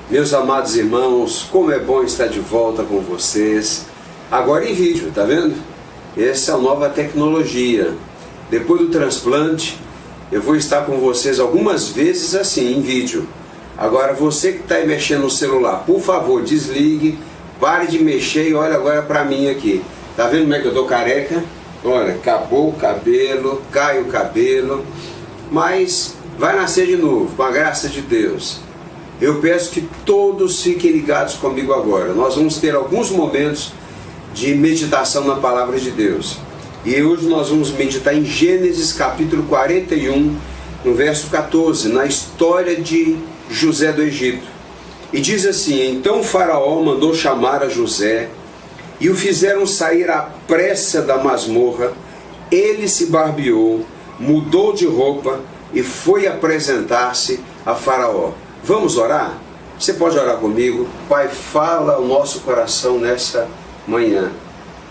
Meus amados irmãos, como é bom estar de volta com vocês, agora em vídeo, tá vendo? Essa é a nova tecnologia. Depois do transplante, eu vou estar com vocês algumas vezes assim, em vídeo. Agora, você que está aí mexendo no celular, por favor, desligue, pare de mexer e olha agora para mim aqui. Tá vendo como é que eu tô careca? Olha, acabou o cabelo, cai o cabelo, mas vai nascer de novo, com a graça de Deus. Eu peço que todos fiquem ligados comigo agora. Nós vamos ter alguns momentos de meditação na Palavra de Deus. E hoje nós vamos meditar em Gênesis capítulo 41, no verso 14, na história de José do Egito. E diz assim: então Faraó mandou chamar a José e o fizeram sair à pressa da masmorra. Ele se barbeou, mudou de roupa e foi apresentar-se a Faraó. Vamos orar? Você pode orar comigo? Pai, fala ao nosso coração nessa manhã.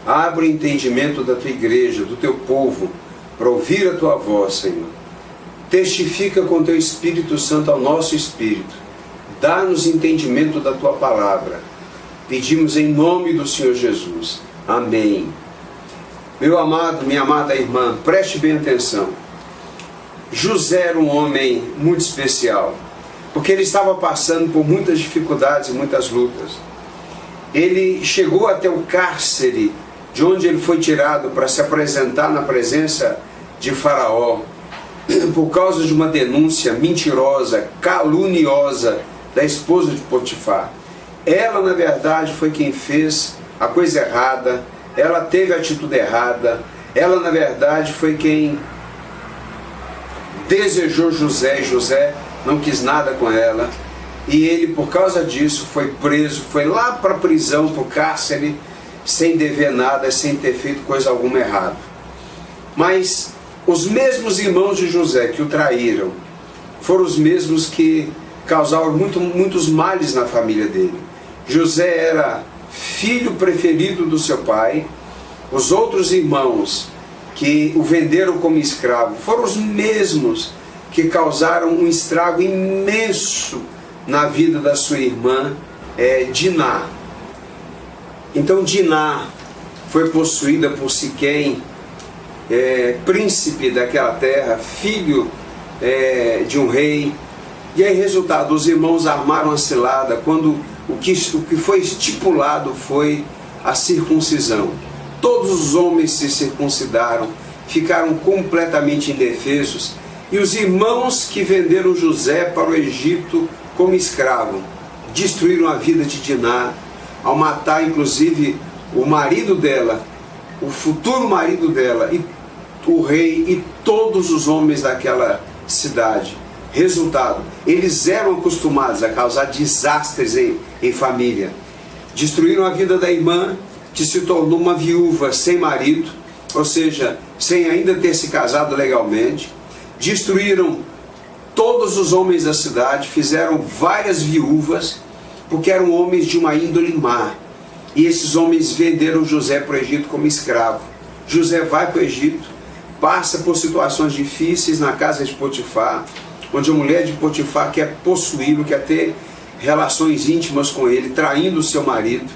Abre o entendimento da tua igreja, do teu povo, para ouvir a tua voz, Senhor. Testifica com teu Espírito Santo ao nosso espírito. Dá-nos entendimento da tua palavra. Pedimos em nome do Senhor Jesus. Amém. Meu amado, minha amada irmã, preste bem atenção. José era um homem muito especial, porque ele estava passando por muitas dificuldades e muitas lutas. Ele chegou até o cárcere, de onde ele foi tirado para se apresentar na presença de Faraó, por causa de uma denúncia mentirosa, caluniosa da esposa de Potifar. Ela, na verdade, foi quem fez a coisa errada, ela teve a atitude errada, ela, na verdade, foi quem desejou José, e José não quis nada com ela, e ele, por causa disso, foi preso, foi lá para a prisão, para o cárcere, sem dever nada, sem ter feito coisa alguma errada. Mas os mesmos irmãos de José que o traíram, foram os mesmos que causaram muitos males na família dele. José era filho preferido do seu pai. Os outros irmãos que o venderam como escravo foram os mesmos que causaram um estrago imenso na vida da sua irmã Diná. Então Diná foi possuída por Siquém, príncipe daquela terra, filho de um rei. E aí, resultado, os irmãos armaram a cilada quando o que foi estipulado foi a circuncisão. Todos os homens se circuncidaram, ficaram completamente indefesos. E os irmãos que venderam José para o Egito como escravo destruíram a vida de Diná, ao matar inclusive o marido dela, o futuro marido dela, e o rei e todos os homens daquela cidade. Resultado, eles eram acostumados a causar desastres em família. Destruíram a vida da irmã, que se tornou uma viúva sem marido, ou seja, sem ainda ter se casado legalmente. Destruíram todos os homens da cidade, fizeram várias viúvas, porque eram homens de uma índole má. E esses homens venderam José para o Egito como escravo. José vai para o Egito, passa por situações difíceis na casa de Potifar, onde a mulher de Potifar quer possuí-lo, quer ter relações íntimas com ele, traindo o seu marido.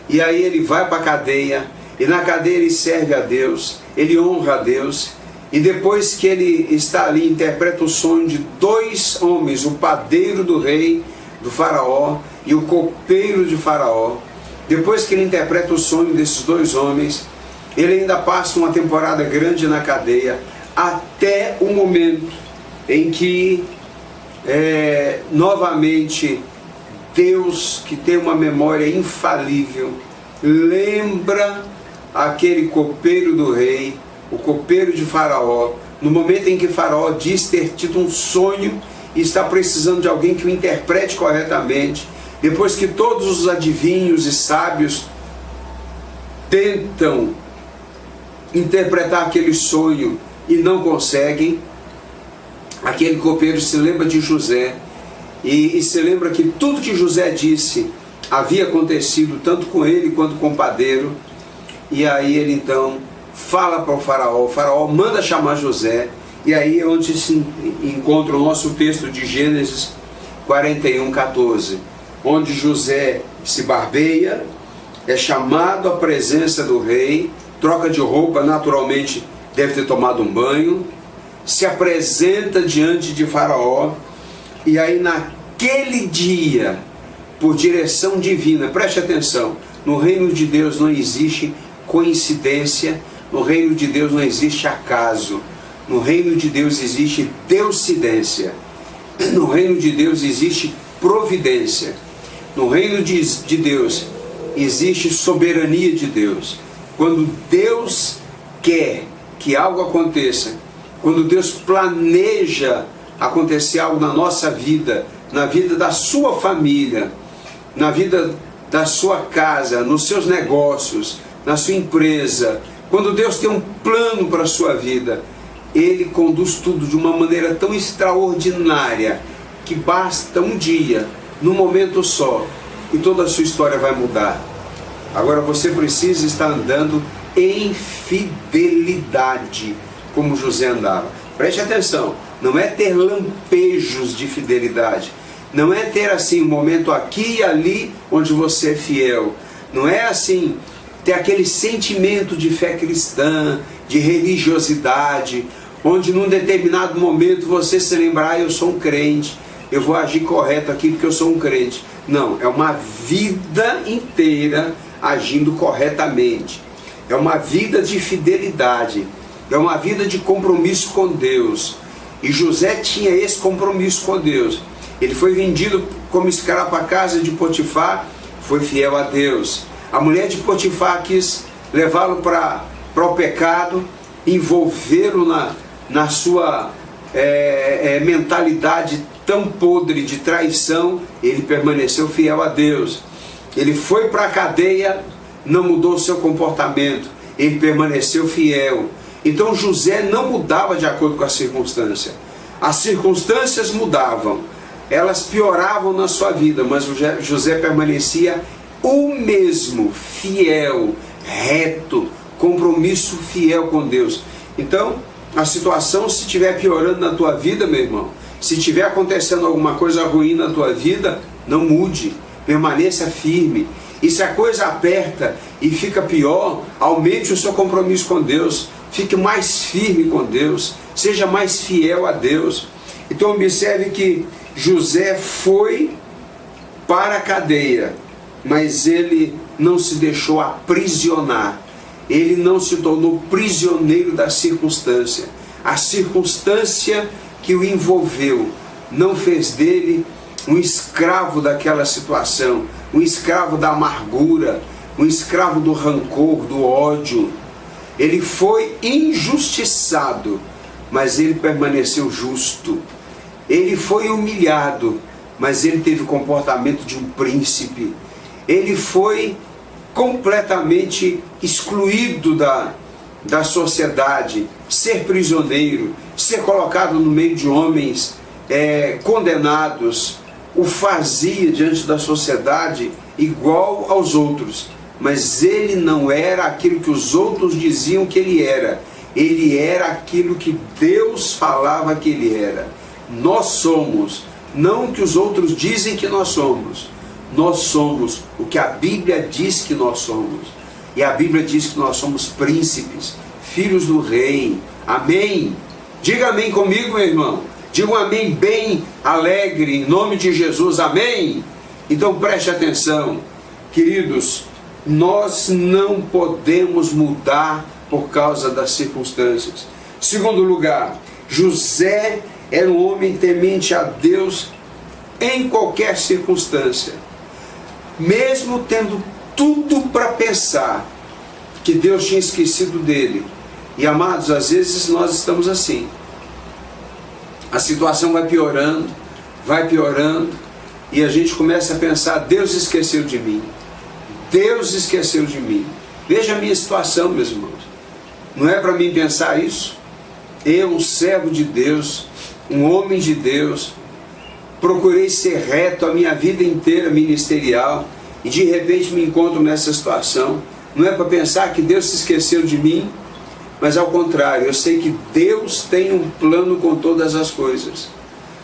E aí ele vai para a cadeia, e na cadeia ele serve a Deus, ele honra a Deus, e depois que ele está ali, interpreta o sonho de dois homens, o padeiro do rei, do Faraó, e o copeiro de Faraó. Depois que ele interpreta o sonho desses dois homens, ele ainda passa uma temporada grande na cadeia, até o momento em que novamente Deus, que tem uma memória infalível, lembra aquele copeiro do rei, o copeiro de Faraó, no momento em que Faraó diz ter tido um sonho e está precisando de alguém que o interprete corretamente. Depois que todos os adivinhos e sábios tentam interpretar aquele sonho e não conseguem, aquele copeiro se lembra de José e se lembra que tudo que José disse havia acontecido tanto com ele quanto com o padeiro. E aí ele então fala para o Faraó manda chamar José, e aí é onde se encontra o nosso texto de Gênesis 41, 14. onde José se barbeia, é chamado à presença do rei, troca de roupa, naturalmente deve ter tomado um banho, se apresenta diante de Faraó, e aí naquele dia, por direção divina, preste atenção, no reino de Deus não existe coincidência, no reino de Deus não existe acaso, no reino de Deus existe deusidência, no reino de Deus existe providência, no reino de Deus existe soberania de Deus. Quando Deus quer que algo aconteça, quando Deus planeja acontecer algo na nossa vida, na vida da sua família, na vida da sua casa, nos seus negócios, na sua empresa, quando Deus tem um plano para a sua vida, Ele conduz tudo de uma maneira tão extraordinária que basta um dia, num momento só, e toda a sua história vai mudar. Agora você precisa estar andando em fidelidade, como José andava. Preste atenção, não é ter lampejos de fidelidade, não é ter assim um momento aqui e ali onde você é fiel, não é assim ter aquele sentimento de fé cristã, de religiosidade, onde num determinado momento você se lembrar, eu sou um crente, eu vou agir correto aqui porque eu sou um crente. Não, é uma vida inteira agindo corretamente, é uma vida de fidelidade, é uma vida de compromisso com Deus. E José tinha esse compromisso com Deus. Ele foi vendido como escravo para a casa de Potifar, foi fiel a Deus. A mulher de Potifar quis levá-lo para o pecado, envolvê-lo na sua mentalidade tão podre de traição. Ele permaneceu fiel a Deus. Ele foi para a cadeia, não mudou o seu comportamento, ele permaneceu fiel. Então José não mudava de acordo com a circunstância. As circunstâncias mudavam, elas pioravam na sua vida, mas José permanecia o mesmo, fiel, reto, compromisso fiel com Deus. Então, a situação, se estiver piorando na tua vida, meu irmão, se estiver acontecendo alguma coisa ruim na tua vida, não mude, permaneça firme. E se a coisa aperta e fica pior, aumente o seu compromisso com Deus, fique mais firme com Deus, seja mais fiel a Deus. Então observe que José foi para a cadeia, mas ele não se deixou aprisionar, ele não se tornou prisioneiro da circunstância. A circunstância que o envolveu não fez dele um escravo daquela situação, um escravo da amargura, um escravo do rancor, do ódio. Ele foi injustiçado, mas ele permaneceu justo. Ele foi humilhado, mas ele teve o comportamento de um príncipe. Ele foi completamente excluído da sociedade, ser prisioneiro, ser colocado no meio de homens condenados, o fazia diante da sociedade igual aos outros, mas ele não era aquilo que os outros diziam que ele era aquilo que Deus falava que ele era. Nós somos, não o que os outros dizem que nós somos o que a Bíblia diz que nós somos, e a Bíblia diz que nós somos príncipes, filhos do rei. Amém? Diga amém comigo, meu irmão. Diga um amém bem alegre, em nome de Jesus, amém? Então preste atenção, queridos, nós não podemos mudar por causa das circunstâncias. Segundo lugar, José era um homem temente a Deus em qualquer circunstância, mesmo tendo tudo para pensar que Deus tinha esquecido dele. E amados, às vezes nós estamos assim. A situação vai piorando, e a gente começa a pensar, Deus esqueceu de mim. Deus esqueceu de mim. Veja a minha situação, meus irmãos. Não é para mim pensar isso? Eu, um servo de Deus, um homem de Deus, procurei ser reto a minha vida inteira ministerial, e de repente me encontro nessa situação. Não é para pensar que Deus se esqueceu de mim, mas ao contrário, eu sei que Deus tem um plano com todas as coisas.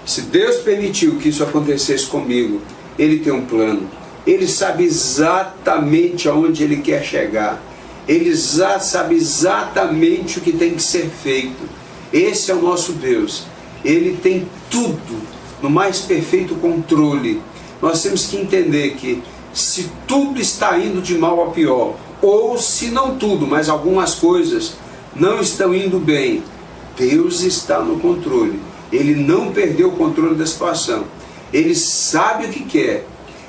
Se Deus permitiu que isso acontecesse comigo, Ele tem um plano. Ele sabe exatamente aonde Ele quer chegar. Ele sabe exatamente o que tem que ser feito. Esse é o nosso Deus. Ele tem tudo no mais perfeito controle. Nós temos que entender que se tudo está indo de mal a pior, ou se não tudo, mas algumas coisas não estão indo bem, Deus está no controle. Ele não perdeu o controle da situação. Ele sabe o que quer.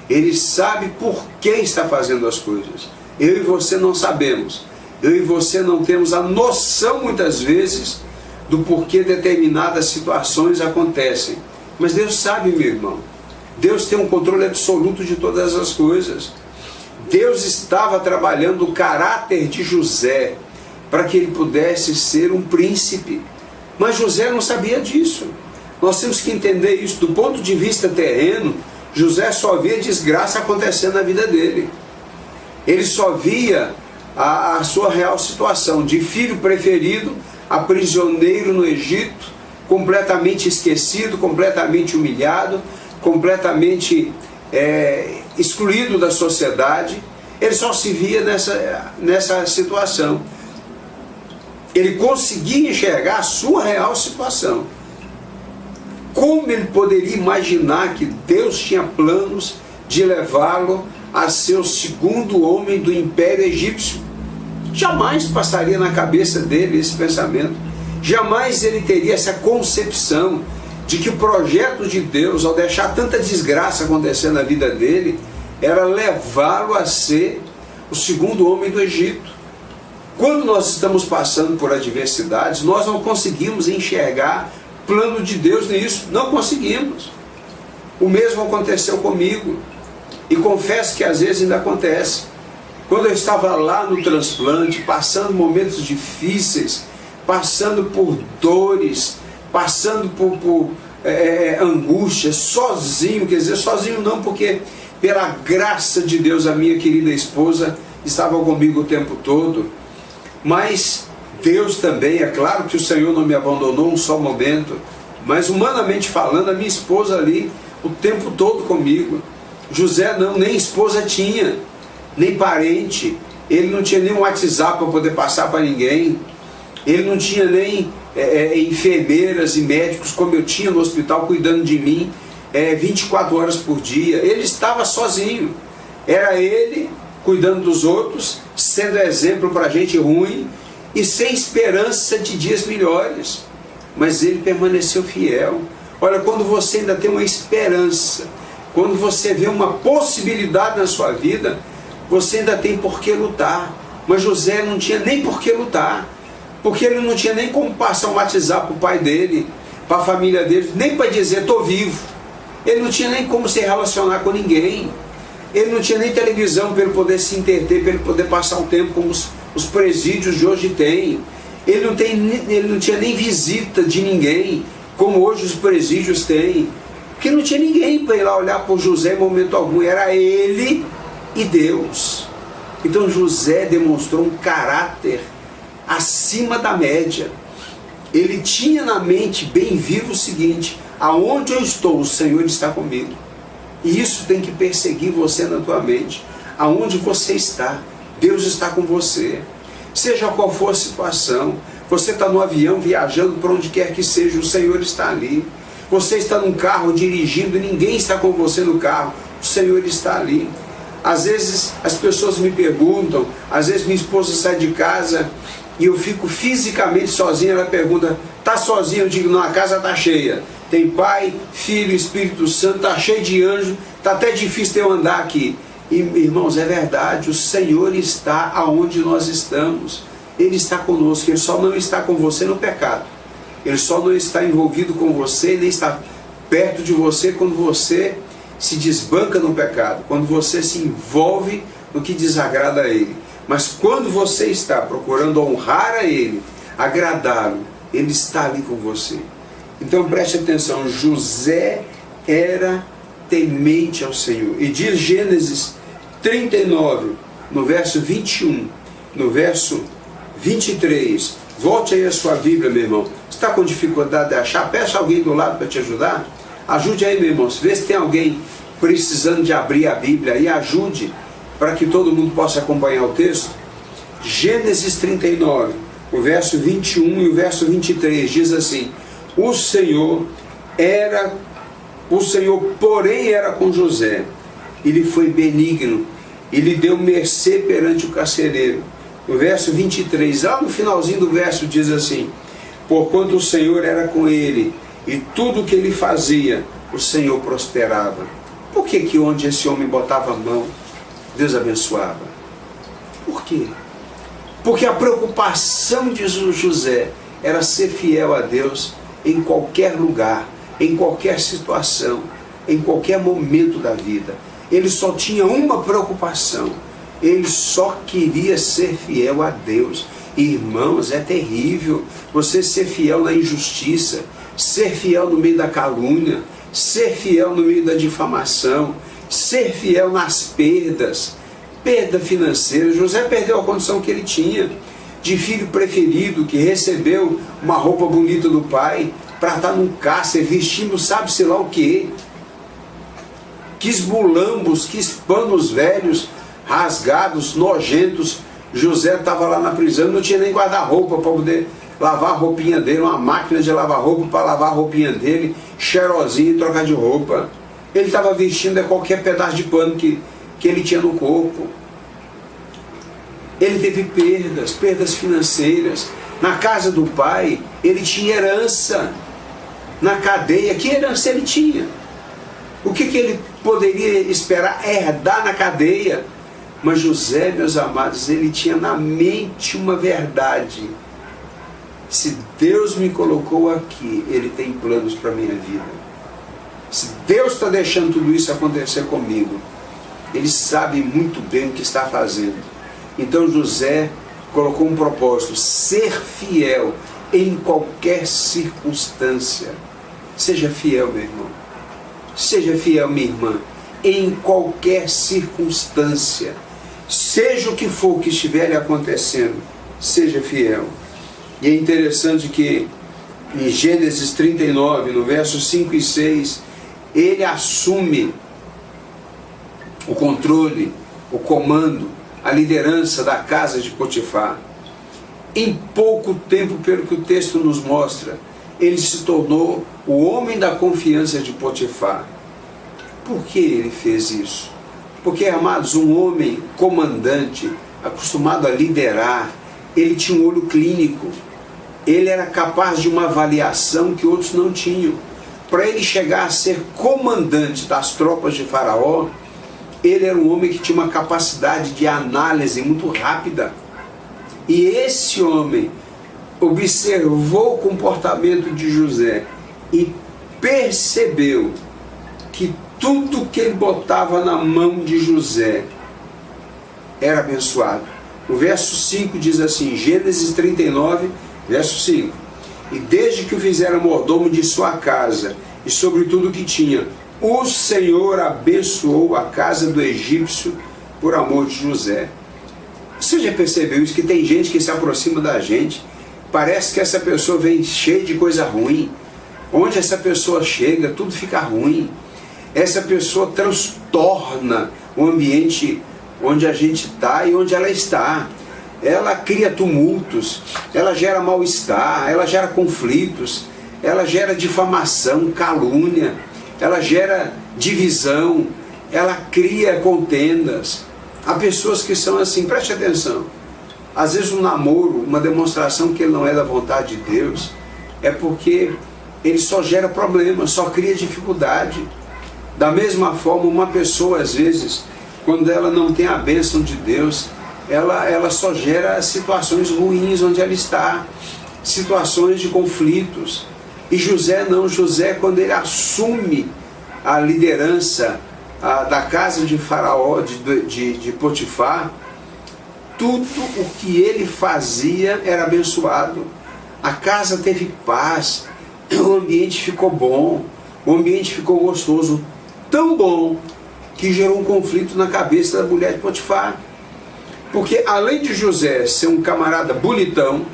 Ele sabe por que está fazendo as coisas. Eu e você não sabemos. Eu e você não temos a noção, muitas vezes, do porquê determinadas situações acontecem. Mas Deus sabe, meu irmão. Deus tem um controle absoluto de todas as coisas. Deus estava trabalhando o caráter de José para que ele pudesse ser um príncipe. Mas José não sabia disso. Nós temos que entender isso. Do ponto de vista terreno, José só via desgraça acontecendo na vida dele. Ele só via a sua real situação, de filho preferido a prisioneiro no Egito, completamente esquecido, completamente humilhado, completamente excluído da sociedade. Ele só se via nessa situação. Ele conseguia enxergar a sua real situação. Como ele poderia imaginar que Deus tinha planos de levá-lo a ser o segundo homem do Império Egípcio? Jamais passaria na cabeça dele esse pensamento. Jamais ele teria essa concepção de que o projeto de Deus, ao deixar tanta desgraça acontecer na vida dele, era levá-lo a ser o segundo homem do Egito. Quando nós estamos passando por adversidades, nós não conseguimos enxergar plano de Deus nisso. Não conseguimos. O mesmo aconteceu comigo. E confesso que às vezes ainda acontece. Quando eu estava lá no transplante, passando momentos difíceis, passando por dores, passando por angústia, sozinho, quer dizer, sozinho não, porque pela graça de Deus a minha querida esposa estava comigo o tempo todo, mas Deus também, é claro que o Senhor não me abandonou um só momento, mas humanamente falando, a minha esposa ali o tempo todo comigo. José não, nem esposa tinha, nem parente, ele não tinha nem um WhatsApp para poder passar para ninguém, ele não tinha nem enfermeiras e médicos como eu tinha no hospital cuidando de mim 24 horas por dia. Ele estava sozinho, era ele cuidando dos outros, sendo exemplo para gente ruim e sem esperança de dias melhores, mas ele permaneceu fiel. Olha, quando você ainda tem uma esperança, quando você vê uma possibilidade na sua vida, você ainda tem por que lutar. Mas José não tinha nem por que lutar, porque ele não tinha nem como passar um WhatsApp para o pai dele, para a família dele, nem para dizer estou vivo. Ele não tinha nem como se relacionar com ninguém. Ele não tinha nem televisão para ele poder se entreter, para ele poder passar um tempo como os presídios de hoje têm. Ele não tinha nem visita de ninguém, como hoje os presídios têm. Porque não tinha ninguém para ir lá olhar por José em momento algum. Era ele e Deus. Então José demonstrou um caráter acima da média. Ele tinha na mente bem vivo o seguinte: aonde eu estou, o Senhor está comigo. E isso tem que perseguir você na tua mente. Aonde você está, Deus está com você. Seja qual for a situação, você está no avião viajando para onde quer que seja, o Senhor está ali. Você está num carro dirigindo, ninguém está com você no carro, o Senhor está ali. Às vezes as pessoas me perguntam, às vezes minha esposa sai de casa e eu fico fisicamente sozinho, ela pergunta, está sozinho? Eu digo, não, a casa está cheia. Tem Pai, Filho, Espírito Santo, está cheio de anjos, está até difícil de eu andar aqui. E, irmãos, é verdade, o Senhor está aonde nós estamos. Ele está conosco, Ele só não está com você no pecado. Ele só não está envolvido com você, nem está perto de você quando você se desbanca no pecado, quando você se envolve no que desagrada a Ele. Mas quando você está procurando honrar a Ele, agradá-lo, Ele está ali com você. Então preste atenção, José era temente ao Senhor. E diz Gênesis 39, no verso 21, no verso 23, volte aí a sua Bíblia, meu irmão. Está com dificuldade de achar? Peça alguém do lado para te ajudar. Ajude aí, meu irmão. Vê se tem alguém precisando de abrir a Bíblia e ajude para que todo mundo possa acompanhar o texto. Gênesis 39, o verso 21 e o verso 23 diz assim: o Senhor porém era com José, ele foi benigno, ele deu mercê perante o carcereiro. No verso 23, lá no finalzinho do verso diz assim: porquanto o Senhor era com ele, e tudo o que ele fazia, o Senhor prosperava. Por que onde esse homem botava a mão, Deus abençoava? Por quê? Porque a preocupação de José era ser fiel a Deus em qualquer lugar, em qualquer situação, em qualquer momento da vida. Ele só tinha uma preocupação: ele só queria ser fiel a Deus. Irmãos, é terrível você ser fiel na injustiça, ser fiel no meio da calúnia, ser fiel no meio da difamação, ser fiel nas perdas, perda financeira. José perdeu a condição que ele tinha de filho preferido, que recebeu uma roupa bonita do pai para estar num cárcere, vestindo sabe-se lá o que. Que esbulambos, que panos velhos, rasgados, nojentos. José estava lá na prisão, não tinha nem guarda-roupa para poder lavar a roupinha dele, uma máquina de lavar roupa para lavar a roupinha dele, cheirosinho e trocar de roupa. Ele estava vestindo qualquer pedaço de pano que ele tinha no corpo. Ele teve perdas financeiras. Na casa do pai, ele tinha herança. Na cadeia, que herança ele tinha? O que ele poderia esperar herdar na cadeia? Mas José, meus amados, ele tinha na mente uma verdade: se Deus me colocou aqui, Ele tem planos para a minha vida. Se Deus está deixando tudo isso acontecer comigo, Ele sabe muito bem o que está fazendo. Então José colocou um propósito: ser fiel em qualquer circunstância. Seja fiel, meu irmão. Seja fiel, minha irmã, em qualquer circunstância. Seja o que for que estiver lhe acontecendo, seja fiel. E é interessante que em Gênesis 39, no verso 5 e 6, ele assume o controle, o comando, a liderança da casa de Potifar. Em pouco tempo, pelo que o texto nos mostra, ele se tornou o homem da confiança de Potifar. Por que ele fez isso? Porque, amados, um homem comandante, acostumado a liderar, ele tinha um olho clínico. Ele era capaz de uma avaliação que outros não tinham. Para ele chegar a ser comandante das tropas de Faraó, ele era um homem que tinha uma capacidade de análise muito rápida. E esse homem observou o comportamento de José e percebeu que tudo que ele botava na mão de José era abençoado. O verso 5 diz assim, Gênesis 39, verso 5: e desde que o fizeram mordomo de sua casa e sobre tudo que tinha, o Senhor abençoou a casa do egípcio por amor de José. Você já percebeu isso? Que tem gente que se aproxima da gente, parece que essa pessoa vem cheia de coisa ruim. Onde essa pessoa chega, tudo fica ruim. Essa pessoa transtorna o ambiente onde a gente está e onde ela está. Ela cria tumultos, ela gera mal-estar, ela gera conflitos, ela gera difamação, calúnia, ela gera divisão, ela cria contendas. Há pessoas que são assim, preste atenção. Às vezes um namoro, uma demonstração que ele não é da vontade de Deus, é porque ele só gera problemas, só cria dificuldade. Da mesma forma, uma pessoa, às vezes, quando ela não tem a bênção de Deus, ela só gera situações ruins onde ela está, situações de conflitos. E José não, José, quando ele assume a liderança da casa de Faraó, de Potifar, tudo o que ele fazia era abençoado. A casa teve paz, o ambiente ficou bom, o ambiente ficou gostoso, tão bom que gerou um conflito na cabeça da mulher de Potifar. Porque além de José ser um camarada bonitão,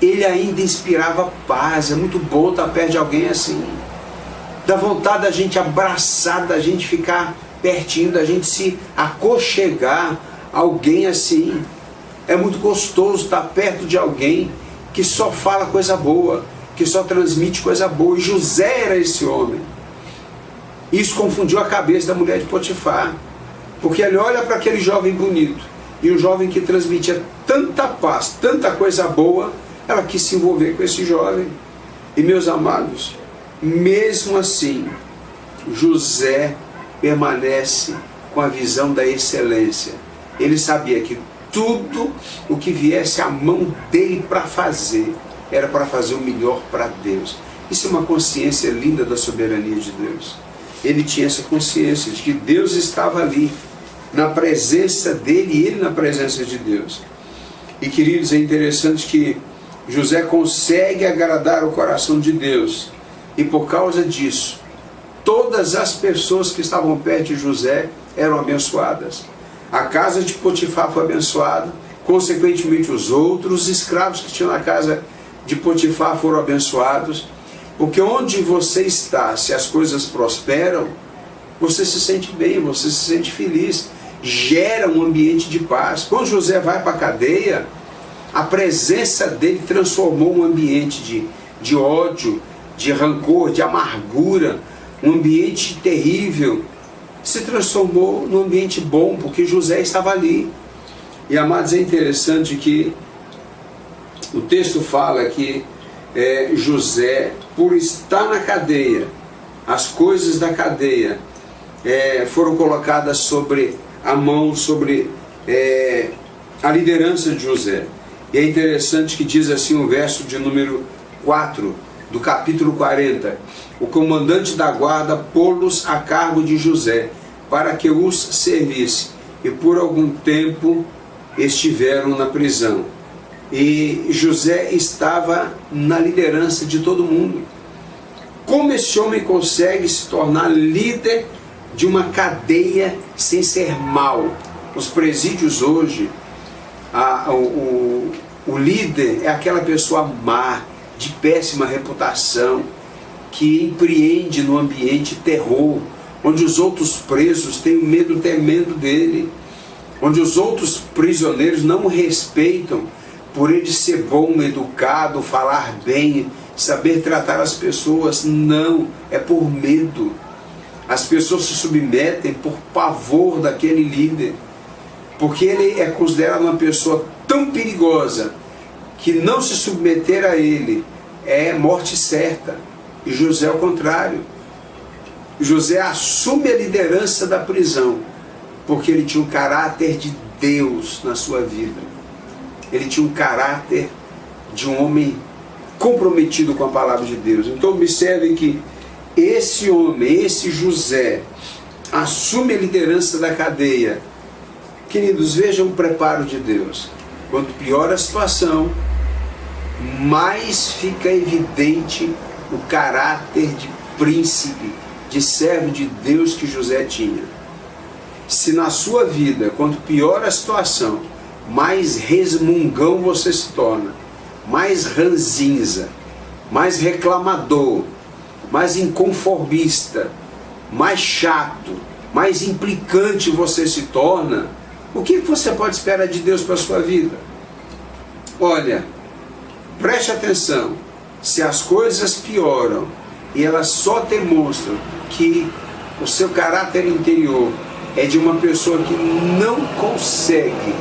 ele ainda inspirava paz. É muito bom estar perto de alguém assim. Dá vontade da gente abraçar, da gente ficar pertinho, da gente se aconchegar a alguém assim. É muito gostoso estar perto de alguém que só fala coisa boa, que só transmite coisa boa. E José era esse homem. Isso confundiu a cabeça da mulher de Potifar, porque ele olha para aquele jovem bonito, e um jovem que transmitia tanta paz, tanta coisa boa, ela quis se envolver com esse jovem. E meus amados, mesmo assim, José permanece com a visão da excelência. Ele sabia que tudo o que viesse à mão dele para fazer, era para fazer o melhor para Deus. Isso é uma consciência linda da soberania de Deus. Ele tinha essa consciência de que Deus estava ali, na presença dele e ele na presença de Deus. E queridos, é interessante que José consegue agradar o coração de Deus, e por causa disso, todas as pessoas que estavam perto de José eram abençoadas. A casa de Potifar foi abençoada, consequentemente os outros escravos que tinham na casa de Potifar foram abençoados, porque onde você está, se as coisas prosperam, você se sente bem, você se sente feliz, gera um ambiente de paz. Quando José vai para a cadeia, a presença dele transformou um ambiente de ódio, de rancor, de amargura, um ambiente terrível, se transformou num ambiente bom, porque José estava ali. E amados, é interessante que o texto fala que José, por estar na cadeia, as coisas da cadeia foram colocadas sobre a mão, sobre a liderança de José. E é interessante que diz assim o verso de número 4 do capítulo 40: o comandante da guarda pô-los a cargo de José, para que os servisse, e por algum tempo estiveram na prisão. E José estava na liderança de todo mundo. Como esse homem consegue se tornar líder de uma cadeia sem ser mau? Nos presídios hoje, o líder é aquela pessoa má, de péssima reputação, que empreende no ambiente terror, onde os outros presos têm medo, temendo dele, onde os outros prisioneiros não o respeitam por ele ser bom, educado, falar bem, saber tratar as pessoas. Não, é por medo. As pessoas se submetem por pavor daquele líder, porque ele é considerado uma pessoa tão perigosa que não se submeter a ele é morte certa. E José é o contrário. José assume a liderança da prisão, porque ele tinha um caráter de Deus na sua vida. Ele tinha um caráter de um homem comprometido com a palavra de Deus. Então observem que esse homem, esse José, assume a liderança da cadeia. Queridos, vejam o preparo de Deus. Quanto pior a situação, mais fica evidente o caráter de príncipe, de servo de Deus que José tinha. Se na sua vida, quanto pior a situação, mais resmungão você se torna, mais ranzinza, mais reclamador, mais inconformista, mais chato, mais implicante você se torna, o que você pode esperar de Deus para a sua vida? Olha, preste atenção, se as coisas pioram e elas só demonstram que o seu caráter interior é de uma pessoa que não consegue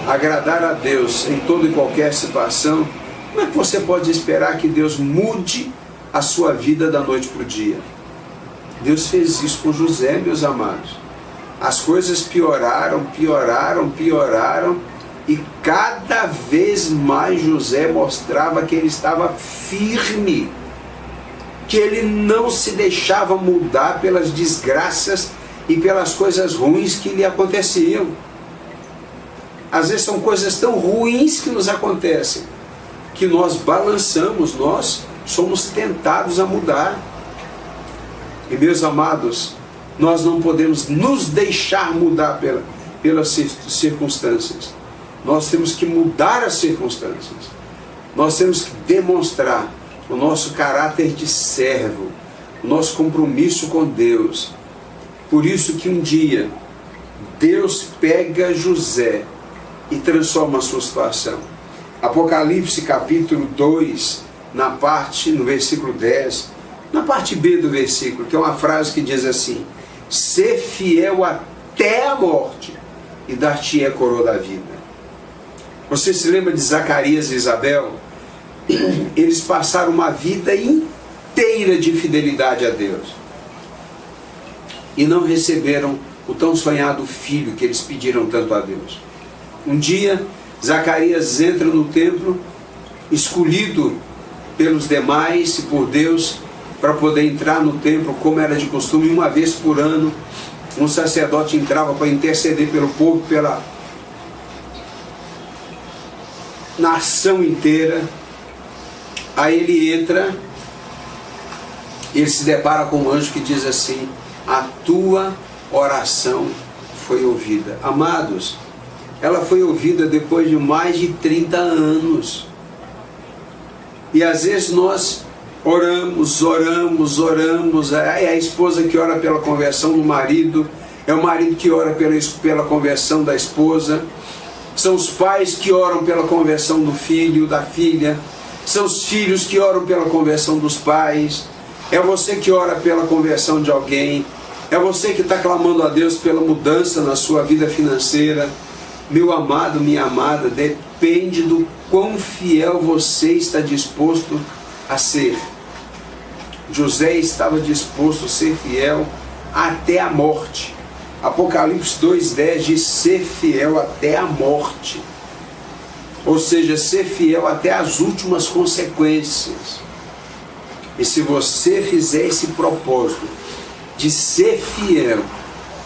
agradar a Deus em toda e qualquer situação, como é que você pode esperar que Deus mude a sua vida da noite para o dia? Deus fez isso com José, meus amados. As coisas pioraram, e cada vez mais José mostrava que ele estava firme, que ele não se deixava mudar pelas desgraças e pelas coisas ruins que lhe aconteciam. Às vezes são coisas tão ruins que nos acontecem, que nós balançamos, nós somos tentados a mudar. E meus amados, nós não podemos nos deixar mudar pelas circunstâncias. Nós temos que mudar as circunstâncias. Nós temos que demonstrar o nosso caráter de servo, o nosso compromisso com Deus. Por isso que um dia Deus pega José e transforma a sua situação. Apocalipse capítulo 2, no versículo 10, na parte B do versículo, tem uma frase que diz assim: ser fiel até a morte e dar-te a coroa da vida. Você se lembra de Zacarias e Isabel? Eles passaram uma vida inteira de fidelidade a Deus e não receberam o tão sonhado filho que eles pediram tanto a Deus. Um dia, Zacarias entra no templo, escolhido pelos demais e por Deus, para poder entrar no templo, como era de costume. Uma vez por ano, um sacerdote entrava para interceder pelo povo, pela nação inteira. Aí ele entra, ele se depara com um anjo que diz assim: a tua oração foi ouvida. Amados, ela foi ouvida depois de mais de 30 anos. E às vezes nós oramos, é a esposa que ora pela conversão do marido, é o marido que ora pela conversão da esposa, são os pais que oram pela conversão do filho, da filha, são os filhos que oram pela conversão dos pais, é você que ora pela conversão de alguém, é você que está clamando a Deus pela mudança na sua vida financeira. Meu amado, minha amada, depende do quão fiel você está disposto a ser. José estava disposto a ser fiel até a morte. Apocalipse 2,10 diz: ser fiel até a morte. Ou seja, ser fiel até as últimas consequências. E se você fizer esse propósito de ser fiel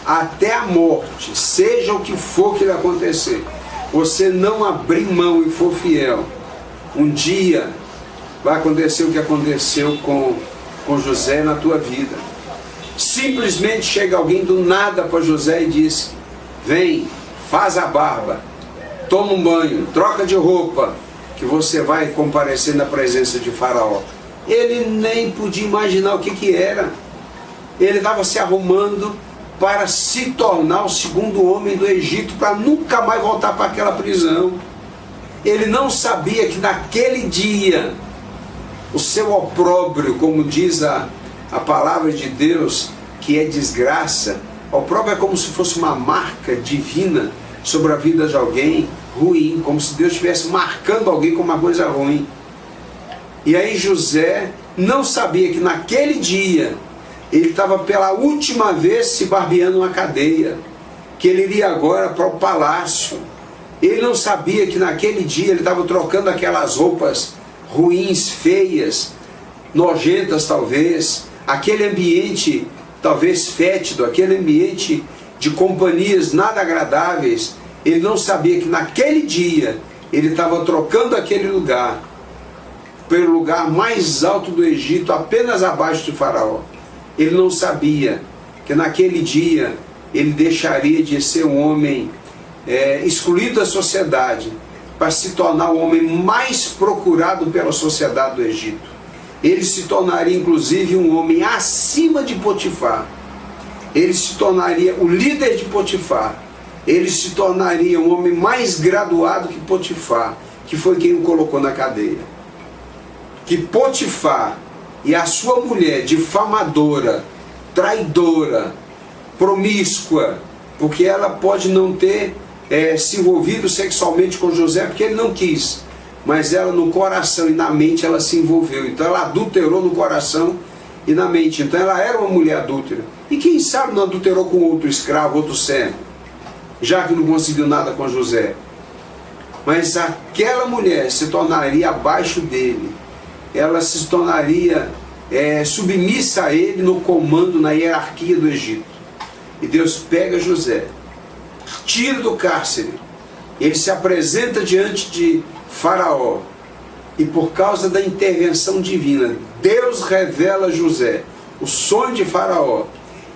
até a morte, seja o que for que lhe acontecer, você não abrir mão e for fiel, um dia vai acontecer o que aconteceu com José na tua vida. Simplesmente chega alguém do nada para José e diz: vem, faz a barba, toma um banho, troca de roupa, que você vai comparecer na presença de Faraó. Ele nem podia imaginar o que era. Ele estava se arrumando para se tornar o segundo homem do Egito, para nunca mais voltar para aquela prisão. Ele não sabia que naquele dia o seu opróbrio, como diz a palavra de Deus, que é desgraça, opróbrio é como se fosse uma marca divina sobre a vida de alguém ruim, como se Deus estivesse marcando alguém com uma coisa ruim. E aí José não sabia que naquele dia ele estava pela última vez se barbeando uma cadeia, que ele iria agora para o palácio. Ele não sabia que naquele dia ele estava trocando aquelas roupas ruins, feias, nojentas talvez, aquele ambiente talvez fétido, aquele ambiente de companhias nada agradáveis. Ele não sabia que naquele dia ele estava trocando aquele lugar pelo lugar mais alto do Egito, apenas abaixo de Faraó. Ele não sabia que naquele dia ele deixaria de ser um homem excluído da sociedade para se tornar o homem mais procurado pela sociedade do Egito. Ele se tornaria inclusive um homem acima de Potifar. Ele se tornaria o líder de Potifar. Ele se tornaria um homem mais graduado que Potifar, que foi quem o colocou na cadeia. Que Potifar e a sua mulher difamadora, traidora, promíscua, porque ela pode não ter se envolvido sexualmente com José, porque ele não quis, mas ela no coração e na mente ela se envolveu. Então ela adulterou no coração e na mente. Então ela era uma mulher adúltera. E quem sabe não adulterou com outro escravo, outro servo, já que não conseguiu nada com José. Mas aquela mulher se tornaria abaixo dele. Ela se tornaria submissa a ele no comando, na hierarquia do Egito. E Deus pega José, tira do cárcere, ele se apresenta diante de Faraó, e por causa da intervenção divina, Deus revela a José o sonho de Faraó,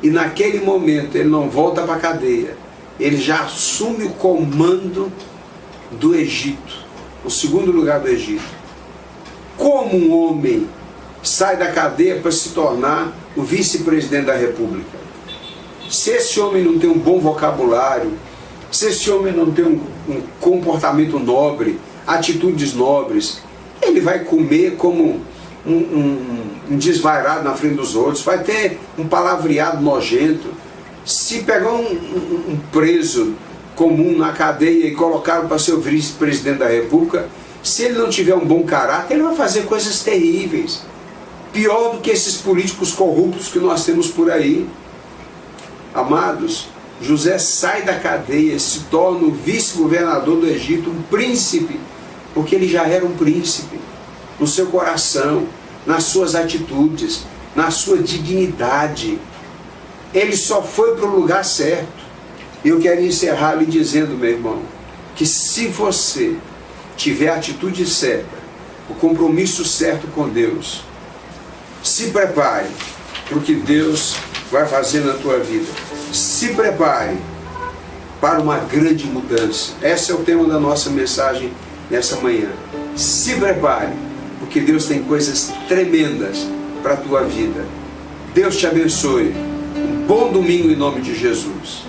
e naquele momento ele não volta para a cadeia, ele já assume o comando do Egito, o segundo lugar do Egito. Como um homem sai da cadeia para se tornar o vice-presidente da República. Se esse homem não tem um bom vocabulário, se esse homem não tem um comportamento nobre, atitudes nobres, ele vai comer como um desvairado na frente dos outros, vai ter um palavreado nojento. Se pegar um preso comum na cadeia e colocá-lo para ser o vice-presidente da República, se ele não tiver um bom caráter, ele vai fazer coisas terríveis. Pior do que esses políticos corruptos que nós temos por aí. Amados, José sai da cadeia, se torna o vice-governador do Egito, um príncipe, porque ele já era um príncipe, no seu coração, nas suas atitudes, na sua dignidade. Ele só foi para o lugar certo. E eu quero encerrar lhe dizendo, meu irmão, que se você tiver a atitude certa, o compromisso certo com Deus, se prepare para o que Deus vai fazer na tua vida. Se prepare para uma grande mudança. Esse é o tema da nossa mensagem nessa manhã. Se prepare, porque Deus tem coisas tremendas para a tua vida. Deus te abençoe. Um bom domingo em nome de Jesus.